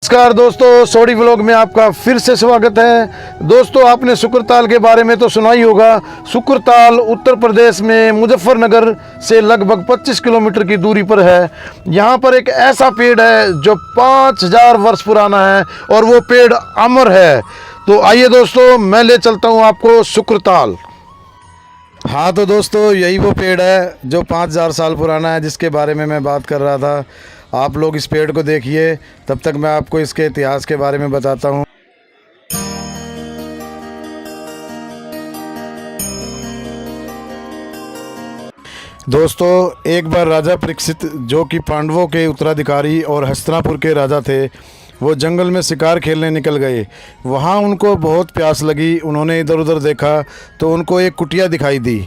नमस्कार दोस्तों, सोडी व्लॉग में आपका फिर से स्वागत है। दोस्तों, आपने शुक्रताल के बारे में तो सुना ही होगा। शुक्रताल उत्तर प्रदेश में मुजफ्फरनगर से लगभग 25 किलोमीटर की दूरी पर है। यहाँ पर एक ऐसा पेड़ है जो 5000 वर्ष पुराना है और वो पेड़ अमर है। तो आइए दोस्तों, मैं ले चलता हूँ आपको शुक्रताल। हाँ तो दोस्तों, यही वो पेड़ है जो 5000 साल पुराना है, जिसके बारे में मैं बात कर रहा था। आप लोग इस पेड़ को देखिए, तब तक मैं आपको इसके इतिहास के बारे में बताता हूँ। दोस्तों, एक बार राजा परीक्षित, जो कि पांडवों के उत्तराधिकारी और हस्तिनापुर के राजा थे, वो जंगल में शिकार खेलने निकल गए। वहाँ उनको बहुत प्यास लगी। उन्होंने इधर उधर देखा तो उनको एक कुटिया दिखाई दी।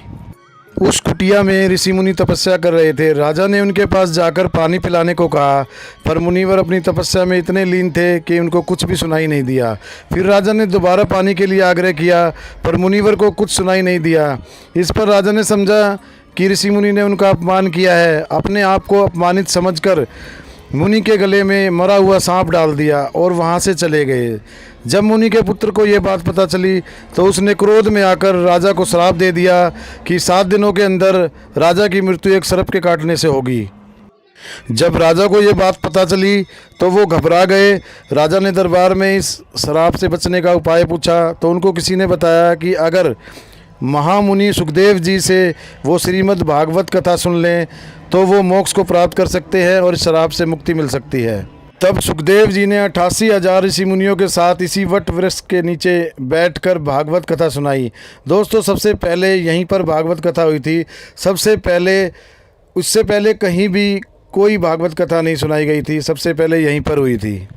उस कुटिया में ऋषि मुनि तपस्या कर रहे थे। राजा ने उनके पास जाकर पानी पिलाने को कहा, पर मुनिवर अपनी तपस्या में इतने लीन थे कि उनको कुछ भी सुनाई नहीं दिया। फिर राजा ने दोबारा पानी के लिए आग्रह किया, पर मुनिवर को कुछ सुनाई नहीं दिया। इस पर राजा ने समझा कि ऋषि मुनि ने उनका अपमान किया है। अपने आप को अपमानित समझकर मुनि के गले में मरा हुआ सांप डाल दिया और वहाँ से चले गए। जब मुनि के पुत्र को ये बात पता चली तो उसने क्रोध में आकर राजा को श्राप दे दिया कि 7 दिनों के अंदर राजा की मृत्यु एक सर्प के काटने से होगी। जब राजा को ये बात पता चली तो वो घबरा गए। राजा ने दरबार में इस श्राप से बचने का उपाय पूछा तो उनको किसी ने बताया कि अगर महामुनि सुखदेव जी से वो श्रीमद् भागवत कथा सुन लें तो वो मोक्ष को प्राप्त कर सकते हैं और शराब से मुक्ति मिल सकती है। तब सुखदेव जी ने 88,000 ऋषि मुनियों के साथ इसी वट वृक्ष के नीचे बैठकर भागवत कथा सुनाई। दोस्तों, सबसे पहले यहीं पर भागवत कथा हुई थी। उससे पहले कहीं भी कोई भागवत कथा नहीं सुनाई गई थी। सबसे पहले यहीं पर हुई थी।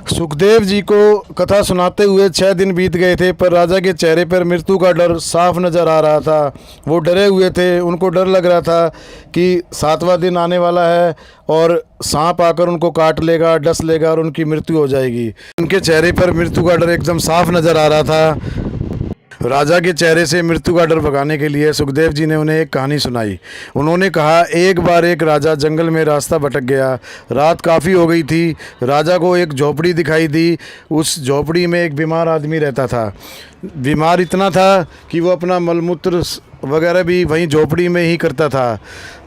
सुखदेव जी को कथा सुनाते हुए 6 दिन बीत गए थे, पर राजा के चेहरे पर मृत्यु का डर साफ नज़र आ रहा था। वो डरे हुए थे। उनको डर लग रहा था कि 7वां दिन आने वाला है और सांप आकर उनको काट लेगा, डस लेगा और उनकी मृत्यु हो जाएगी। उनके चेहरे पर मृत्यु का डर एकदम साफ नज़र आ रहा था। राजा के चेहरे से मृत्यु का डर भगाने के लिए सुखदेव जी ने उन्हें एक कहानी सुनाई। उन्होंने कहा, एक बार एक राजा जंगल में रास्ता भटक गया। रात काफ़ी हो गई थी। राजा को एक झोपड़ी दिखाई दी। उस झोपड़ी में एक बीमार आदमी रहता था। बीमार इतना था कि वो अपना मलमूत्र वगैरह भी वहीं झोपड़ी में ही करता था।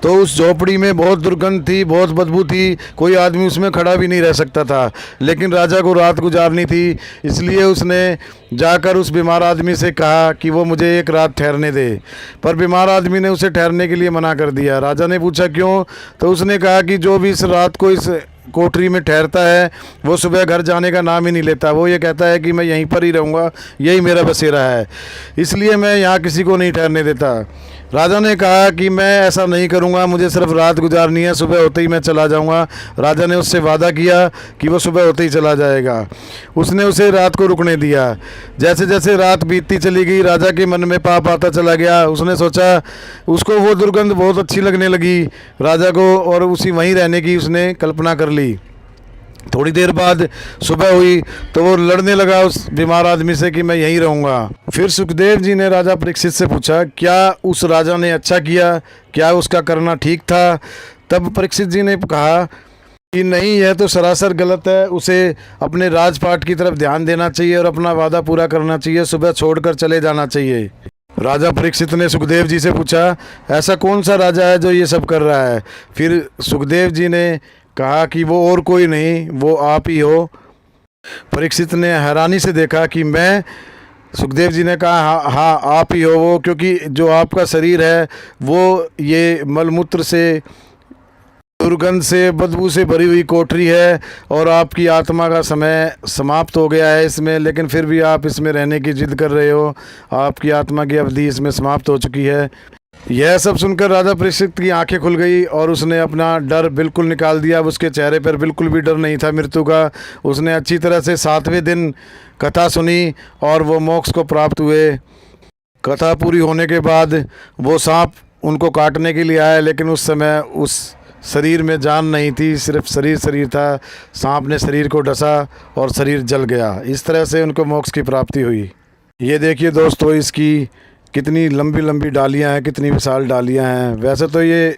तो उस झोपड़ी में बहुत दुर्गंध थी, बहुत बदबू थी। कोई आदमी उसमें खड़ा भी नहीं रह सकता था। लेकिन राजा को रात गुजारनी थी, इसलिए उसने जाकर उस बीमार आदमी से कहा कि वो मुझे एक रात ठहरने दे। पर बीमार आदमी ने उसे ठहरने के लिए मना कर दिया। राजा ने पूछा क्यों? तो उसने कहा कि जो भी इस रात को इस कोठरी में ठहरता है वो सुबह घर जाने का नाम ही नहीं लेता। वो ये कहता है कि मैं यहीं पर ही रहूँगा, यही मेरा बसेरा है, इसलिए मैं यहाँ किसी को नहीं ठहरने देता। राजा ने कहा कि मैं ऐसा नहीं करूँगा, मुझे सिर्फ रात गुजारनी है, सुबह होते ही मैं चला जाऊँगा। राजा ने उससे वादा किया कि वो सुबह होते ही चला जाएगा। उसने उसे रात को रुकने दिया। जैसे जैसे रात बीतती चली गई, राजा के मन में पाप आता चला गया। उसने सोचा, उसको वो दुर्गंध बहुत अच्छी लगने लगी राजा को, और उसी वहीं रहने की उसने कल्पना कर ली। थोड़ी देर बाद सुबह हुई तो वो लड़ने लगा उस बीमार आदमी से कि मैं यहीं रहूँगा। फिर सुखदेव जी ने राजा परीक्षित से पूछा, क्या उस राजा ने अच्छा किया? क्या उसका करना ठीक था? तब परीक्षित जी ने कहा कि नहीं, यह तो सरासर गलत है। उसे अपने राजपाट की तरफ ध्यान देना चाहिए और अपना वादा पूरा करना चाहिए। सुबह छोड़कर चले जाना चाहिए। राजा परीक्षित ने सुखदेव जी से पूछा, ऐसा कौन सा राजा है जो ये सब कर रहा है? फिर सुखदेव जी ने कहा कि वो और कोई नहीं, वो आप ही हो। परीक्षित ने हैरानी से देखा कि मैं? सुखदेव जी ने कहा, हाँ आप ही हो वो, क्योंकि जो आपका शरीर है वो ये मलमूत्र से, दुर्गंध से, बदबू से भरी हुई कोठरी है और आपकी आत्मा का समय समाप्त हो गया है इसमें, लेकिन फिर भी आप इसमें रहने की जिद कर रहे हो। आपकी आत्मा की अवधि इसमें समाप्त हो चुकी है। यह सब सुनकर राजा परीक्षित की आंखें खुल गई और उसने अपना डर बिल्कुल निकाल दिया। उसके चेहरे पर बिल्कुल भी डर नहीं था मृत्यु का। उसने अच्छी तरह से 7वें दिन कथा सुनी और वो मोक्ष को प्राप्त हुए। कथा पूरी होने के बाद वो सांप उनको काटने के लिए आया, लेकिन उस समय उस शरीर में जान नहीं थी, सिर्फ शरीर था। सांप ने शरीर को डसा और शरीर जल गया। इस तरह से उनको मोक्ष की प्राप्ति हुई। ये देखिए दोस्तों, इसकी कितनी लंबी लंबी डालियां हैं, कितनी विशाल डालियां हैं। वैसे तो ये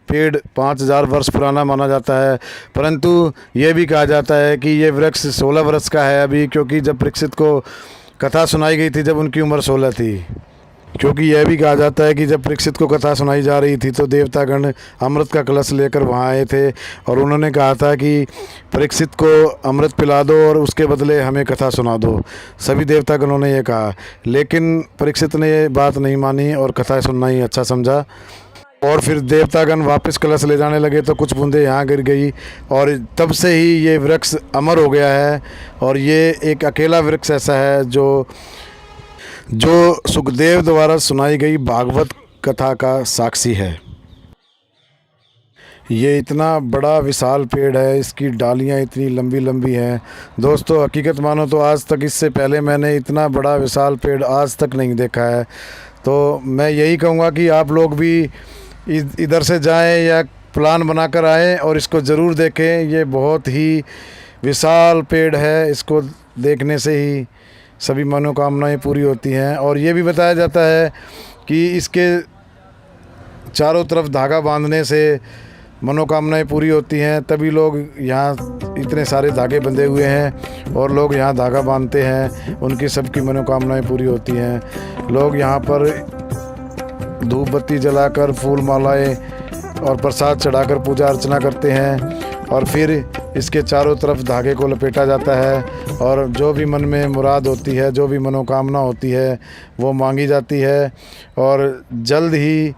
पेड़ 5000 वर्ष पुराना माना जाता है, परंतु ये भी कहा जाता है कि ये वृक्ष 16 वर्ष का है अभी, क्योंकि जब परीक्षित को कथा सुनाई गई थी जब उनकी उम्र 16 थी। क्योंकि यह भी कहा जाता है कि जब परीक्षित को कथा सुनाई जा रही थी तो देवतागण अमृत का कलश लेकर वहाँ आए थे और उन्होंने कहा था कि परीक्षित को अमृत पिला दो और उसके बदले हमें कथा सुना दो। सभी देवतागणों ने यह कहा, लेकिन परीक्षित ने ये बात नहीं मानी और कथा सुनना ही अच्छा समझा। और फिर देवतागण वापस कलश ले जाने लगे तो कुछ बूंदें यहाँ गिर गई और तब से ही ये वृक्ष अमर हो गया है। और ये एक अकेला वृक्ष ऐसा है जो सुखदेव द्वारा सुनाई गई भागवत कथा का साक्षी है। ये इतना बड़ा विशाल पेड़ है, इसकी डालियाँ इतनी लंबी लंबी हैं। दोस्तों हकीकत मानो तो आज तक इससे पहले मैंने इतना बड़ा विशाल पेड़ आज तक नहीं देखा है। तो मैं यही कहूँगा कि आप लोग भी इधर से जाएं या प्लान बनाकर आएँ और इसको ज़रूर देखें। ये बहुत ही विशाल पेड़ है, इसको देखने से ही सभी मनोकामनाएं पूरी होती हैं। और ये भी बताया जाता है कि इसके चारों तरफ धागा बांधने से मनोकामनाएं पूरी होती हैं, तभी लोग यहाँ इतने सारे धागे बंधे हुए हैं और लोग यहाँ धागा बांधते हैं, उनकी सबकी मनोकामनाएं पूरी होती हैं। लोग यहाँ पर धूप बत्ती जलाकर फूल मालाएं और प्रसाद चढ़ाकर पूजा अर्चना करते हैं और फिर इसके चारों तरफ धागे को लपेटा जाता है और जो भी मन में मुराद होती है, जो भी मनोकामना होती है वो मांगी जाती है और जल्द ही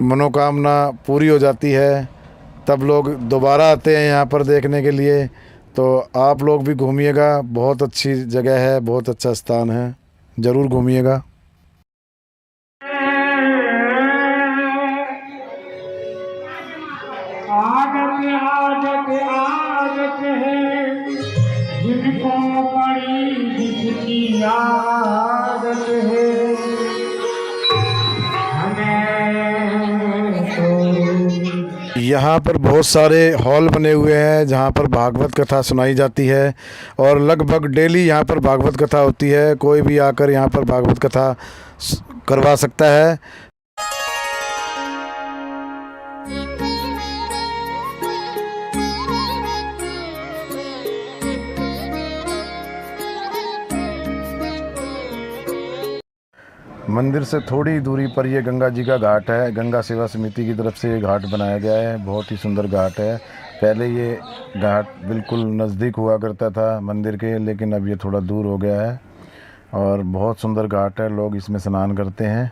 मनोकामना पूरी हो जाती है। तब लोग दोबारा आते हैं यहाँ पर देखने के लिए। तो आप लोग भी घूमिएगा, बहुत अच्छी जगह है, बहुत अच्छा स्थान है, ज़रूर घूमिएगा। आदत आदत है जिनको बड़ी जिसकी आदत है, यहाँ पर बहुत सारे हॉल बने हुए हैं जहाँ पर भागवत कथा सुनाई जाती है और लगभग डेली यहाँ पर भागवत कथा होती है। कोई भी आकर यहाँ पर भागवत कथा करवा सकता है। मंदिर से थोड़ी दूरी पर ये गंगा जी का घाट है। गंगा सेवा समिति की तरफ से ये घाट बनाया गया है, बहुत ही सुंदर घाट है। पहले ये घाट बिल्कुल नज़दीक हुआ करता था मंदिर के, लेकिन अब ये थोड़ा दूर हो गया है और बहुत सुंदर घाट है, लोग इसमें स्नान करते हैं।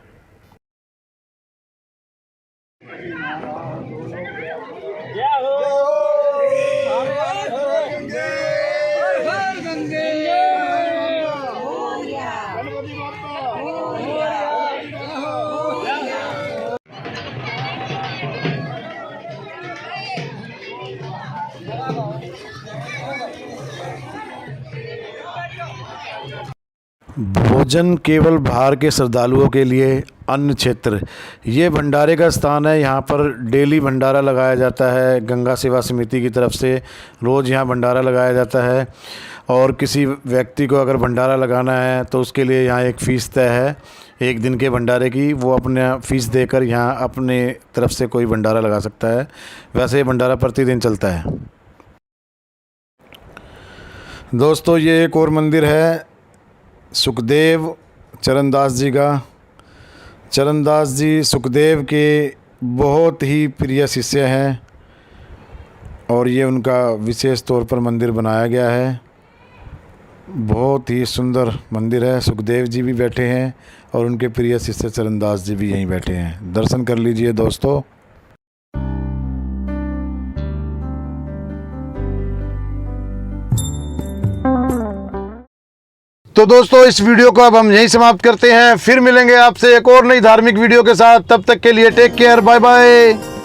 भोजन केवल बाहर के श्रद्धालुओं के लिए, अन्न क्षेत्र। ये भंडारे का स्थान है, यहाँ पर डेली भंडारा लगाया जाता है। गंगा सेवा समिति की तरफ से रोज़ यहाँ भंडारा लगाया जाता है और किसी व्यक्ति को अगर भंडारा लगाना है तो उसके लिए यहाँ एक फ़ीस तय है 1 दिन के भंडारे की। वो अपने फ़ीस देकर यहाँ अपने तरफ से कोई भंडारा लगा सकता है। वैसे ये भंडारा प्रतिदिन चलता है। दोस्तों ये एक और मंदिर है सुखदेव चरणदास जी का। चरणदास जी सुखदेव के बहुत ही प्रिय शिष्य हैं और ये उनका विशेष तौर पर मंदिर बनाया गया है। बहुत ही सुंदर मंदिर है। सुखदेव जी भी बैठे हैं और उनके प्रिय शिष्य चरणदास जी भी यहीं बैठे हैं। दर्शन कर लीजिए दोस्तों। तो दोस्तों इस वीडियो को अब हम यहीं समाप्त करते हैं। फिर मिलेंगे आपसे एक और नई धार्मिक वीडियो के साथ। तब तक के लिए टेक केयर, बाय बाय।